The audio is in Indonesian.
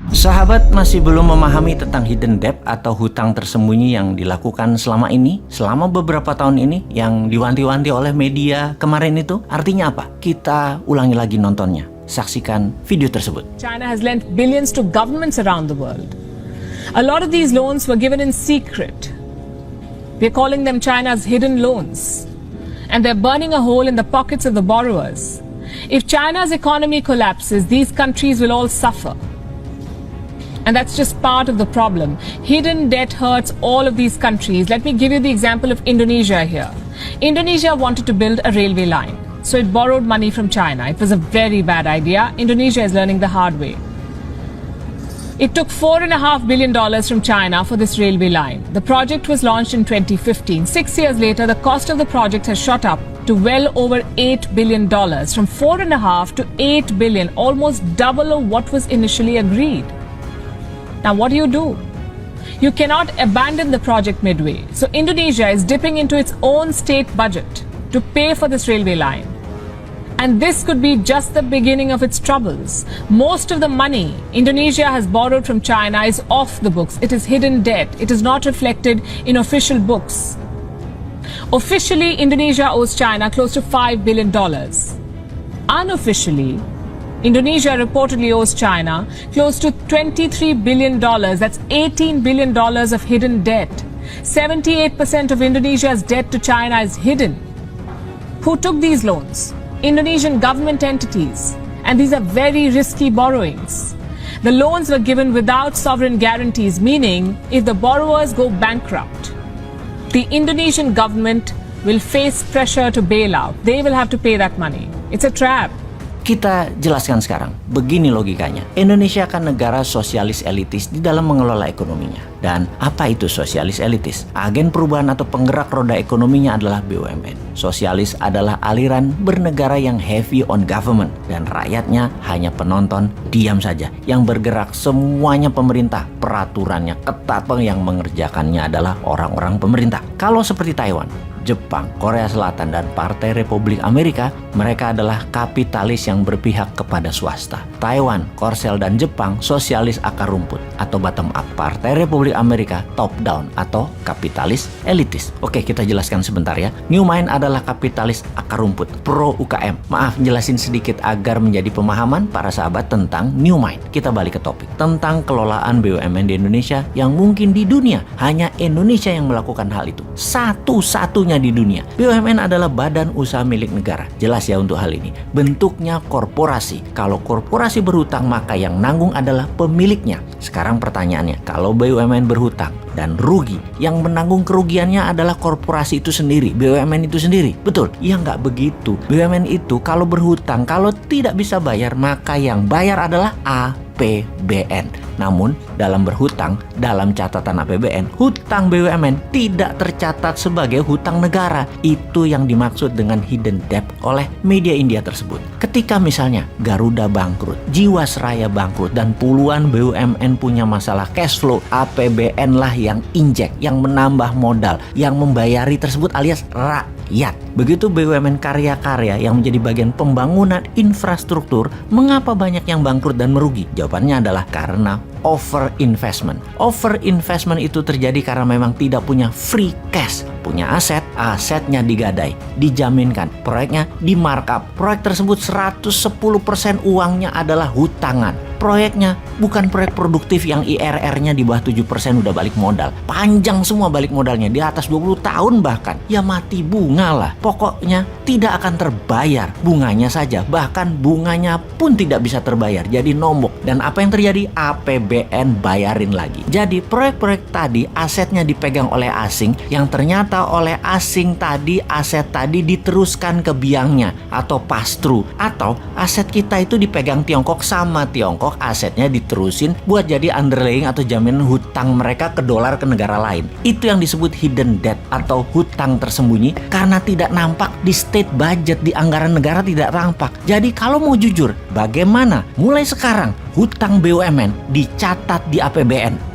Sahabat masih belum memahami tentang hidden debt atau hutang tersembunyi yang dilakukan selama beberapa tahun ini yang diwanti-wanti oleh media kemarin itu? Artinya apa? Kita ulangi lagi nontonnya. Saksikan video tersebut. China has lent billions to governments around the world. A lot of these loans were given in secret. We're calling them China's hidden loans. And they're burning a hole in the pockets of the borrowers. If China's economy collapses, these countries will all suffer. And that's just part of the problem. Hidden debt hurts all of these countries. Let me give you the example of Indonesia here. Indonesia wanted to build a railway line, so it borrowed money from China. It was a very bad idea. Indonesia is learning the hard way. It took $4.5 billion from China for this railway line. The project was launched in 2015. 6 years later, the cost of the project has shot up to well over $8 billion, from $4.5 to $8 billion, almost double of what was initially agreed. Now, what do? You cannot abandon the project midway. So Indonesia is dipping into its own state budget to pay for this railway line. And this could be just the beginning of its troubles. Most of the money Indonesia has borrowed from China is off the books. It is hidden debt. It is not reflected in official books. Officially, Indonesia owes China close to $5 billion. Unofficially, Indonesia reportedly owes China close to $23 billion. That's $18 billion of hidden debt. 78% of Indonesia's debt to China is hidden. Who took these loans? Indonesian government entities. And these are very risky borrowings. The loans were given without sovereign guarantees, meaning if the borrowers go bankrupt, the Indonesian government will face pressure to bail out. They will have to pay that money. It's a trap. Kita jelaskan sekarang, begini logikanya. Indonesia kan negara sosialis elitis di dalam mengelola ekonominya. Dan apa itu sosialis elitis? Agen perubahan atau penggerak roda ekonominya adalah BUMN. Sosialis adalah aliran bernegara yang heavy on government. Dan rakyatnya hanya penonton, diam saja. Yang bergerak semuanya pemerintah. Peraturannya ketat, yang mengerjakannya adalah orang-orang pemerintah. Kalau seperti Taiwan, Jepang, Korea Selatan, dan Partai Republik Amerika, mereka adalah kapitalis yang berpihak kepada swasta. Taiwan, Korsel, dan Jepang sosialis akar rumput atau bottom up. Partai Republik Amerika top down atau kapitalis elitis. Oke, kita jelaskan sebentar ya. New Mind adalah kapitalis akar rumput, pro UKM. Maaf, jelasin sedikit agar menjadi pemahaman para sahabat tentang New Mind. Kita balik ke topik tentang kelolaan BUMN di Indonesia yang mungkin di dunia hanya Indonesia yang melakukan hal itu. Satu-satunya di dunia. BUMN adalah badan usaha milik negara. Jelas ya untuk hal ini. Bentuknya korporasi. Kalau korporasi berhutang, maka yang nanggung adalah pemiliknya. Sekarang pertanyaannya, kalau BUMN berhutang dan rugi, yang menanggung kerugiannya adalah korporasi itu sendiri, BUMN itu sendiri. Betul? Ya nggak begitu. BUMN itu kalau berhutang, kalau tidak bisa bayar, maka yang bayar adalah APBN. Namun dalam berhutang, dalam catatan APBN, hutang BUMN tidak tercatat sebagai hutang negara. Itu yang dimaksud dengan hidden debt oleh media India tersebut. Ketika misalnya Garuda bangkrut, Jiwasraya bangkrut, dan puluhan BUMN punya masalah cash flow, APBN lah yang injek, yang menambah modal, yang membayari tersebut alias rakyat. Begitu BUMN karya-karya yang menjadi bagian pembangunan infrastruktur, mengapa banyak yang bangkrut dan merugi? Jawabannya adalah karena over investment. Over investment itu terjadi karena memang tidak punya free cash. Punya aset, asetnya digadai, dijaminkan, proyeknya di markup. Proyek tersebut 110% uangnya adalah hutangan. Proyeknya bukan proyek produktif yang IRR-nya di bawah 7% udah balik modal. Panjang semua balik modalnya, di atas 20 tahun bahkan. Ya mati bunga lah. Pokoknya tidak akan terbayar bunganya saja. Bahkan bunganya pun tidak bisa terbayar. Jadi nombok. Dan apa yang terjadi? APBN bayarin lagi. Jadi proyek-proyek tadi asetnya dipegang oleh asing, yang ternyata oleh asing tadi aset tadi diteruskan ke biangnya atau pass-through. Atau aset kita itu dipegang Tiongkok sama Tiongkok, asetnya diterusin buat jadi underlying atau jaminan hutang mereka ke dolar ke negara lain. Itu yang disebut hidden debt atau hutang tersembunyi karena tidak nampak di state budget, di anggaran negara tidak nampak. Jadi kalau mau jujur, bagaimana mulai sekarang hutang BUMN dicatat di APBN?